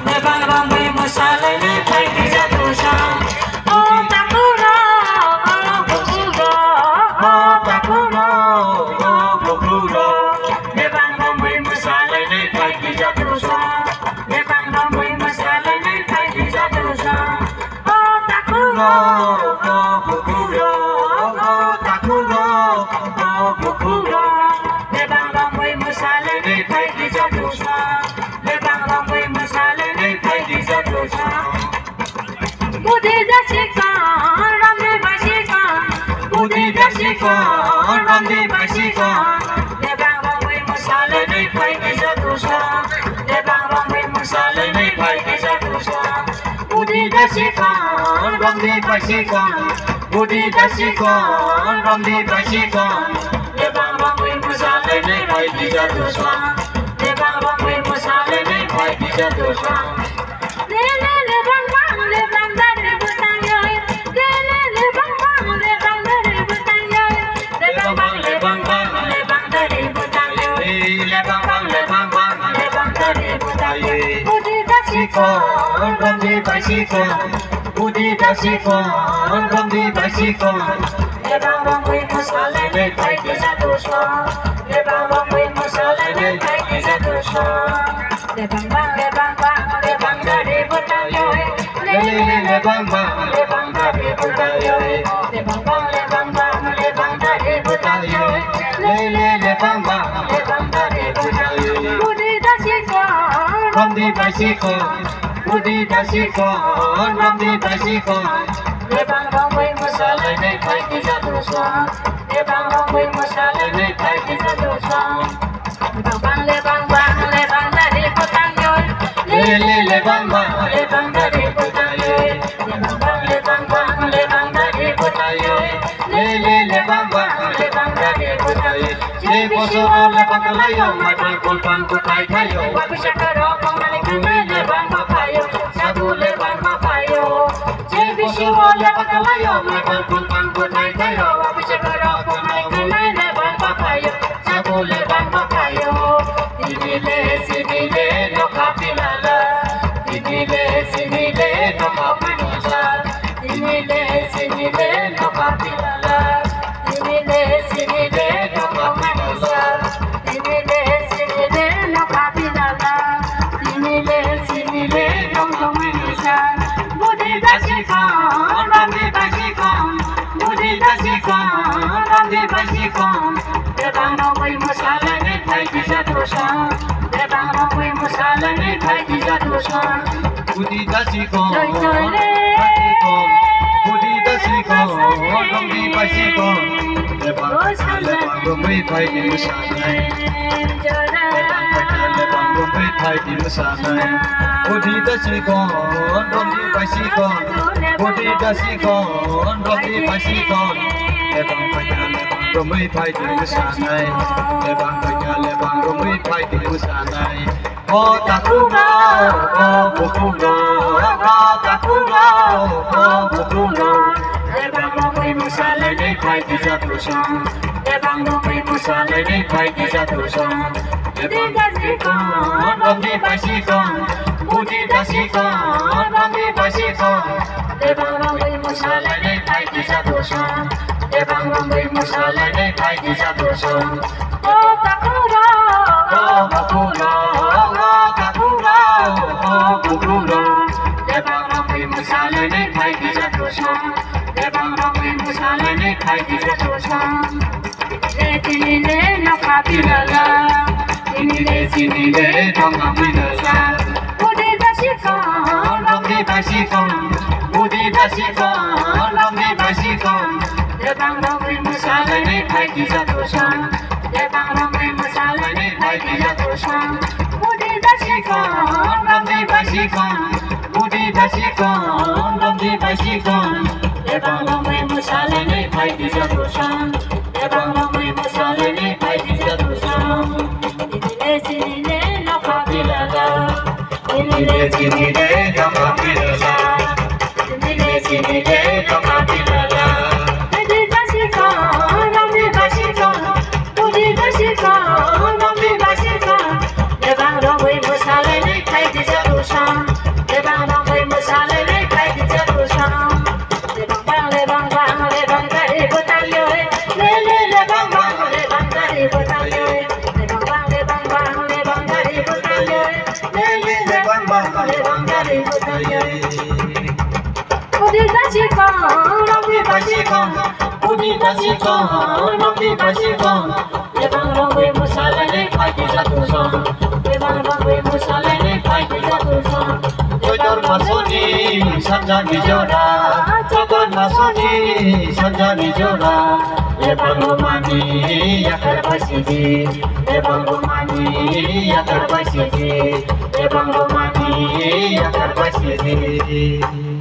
le bang bang we masala le khai di ja tu sa o takuro o takuro le bang bang we masala le khai di ja tu sa le bang bang we masala le khai di ja tu sa o takuro le bang bang we masala le khai di ja tu sa le bang bang we masala le khai di ja tu sa Budi dasika ramde basika Budi dasika ramde basika le bang bang we masala le khai di ja tu sa le bang bang we masala le khai di ja tu sa Budi dasika ramde basika Budi dasika ramde basika le bang bang we masala le khai di ja tu sa le bang bang we masala le khai di ja tu sa le bang bang dari butang yo le bang bang dari butang yo le bang bang dari butang yo le bang bang dari butang yo Budi dasika ramde basika Budi dasika ramde basika le bang bang we masala le khai di ja tu sa le bang bang we masala le khai di ja tu sa le bang bang dari butang yo le bang bang dari butang yo le bang bang dari butang yo le bang bang dari butang yo Budi dasika ramde basika Budi dasika ramde basika le bang bang we masala le khai di ja tu sa le bang bang we masala le khai di ja tu sa le bang bang dari butang yo le bang bang dari butang yo le bang bang dari butang yo le bang bang dari butang yo je boso le bang layo matai kulpang kutai thayo babisha karo kongali kume le bang papayo sabu le bang papayo je boso le bang layo matai kulpang kutai thayo babisha karo kongali kume le bang papayo sabu le bang papayo Sinile no kapilala Sinile no kapilala Sinile no kapilala Sinile no kapilala Sinile no kapilala Sinile no kapilala Budi dasika ramde basika Budi dasika ramde basika le bang bang we masala le khai di ja tu sa le bang bang we masala le khai di ja tu sa Budi dasika Budi dasika ramde basika le bang we khai di sa le bang we khai di sa Budi dasika ramde basika Budi dasika ramde basika le bang Rumui phai di musanai, le bang rumui phai di musanai. O takuro, o bukuro, o takuro, o bukuro. Le bang rumui musanai le phai di jatusa, le bang rumui musanai le phai di jatusa. Le bang dasika, ramde basika, budi dasika, ramde basika. Le bang rumui musanai le phai di jatusa. Le bang bang we masala le khai di ja tu sa o takuro le bang bang we masala le khai di ja tu sa le bang bang we masala le khai di ja tu sa le sinile no kapilala sinile no kapilala Budi dasika ramde basika Budi dasika ramde basika le bang bang we masala le khai di ja tu sa le bang bang we masala le khai di ja tu sa Budi dasika ramde basika Budi dasika ramde basika le bang bang we masala le khai di ja tu sa le bang bang we masala le khai di ja tu sa Sinile no kapilala Sinile no kapilala Sinile no kapilala Budi dasika, ramde basika, le bang bang we masala le khai di ja tu sa son, rambui basi son, lebang rambui musalane pagi jatuh son, lebang rambui musalane pagi jatuh son. Jojor masoni sanja bijora, jojor masoni sanja bijora, lebang romani yakar basiji, lebang romani yakar basiji, lebang romani yakar basiji.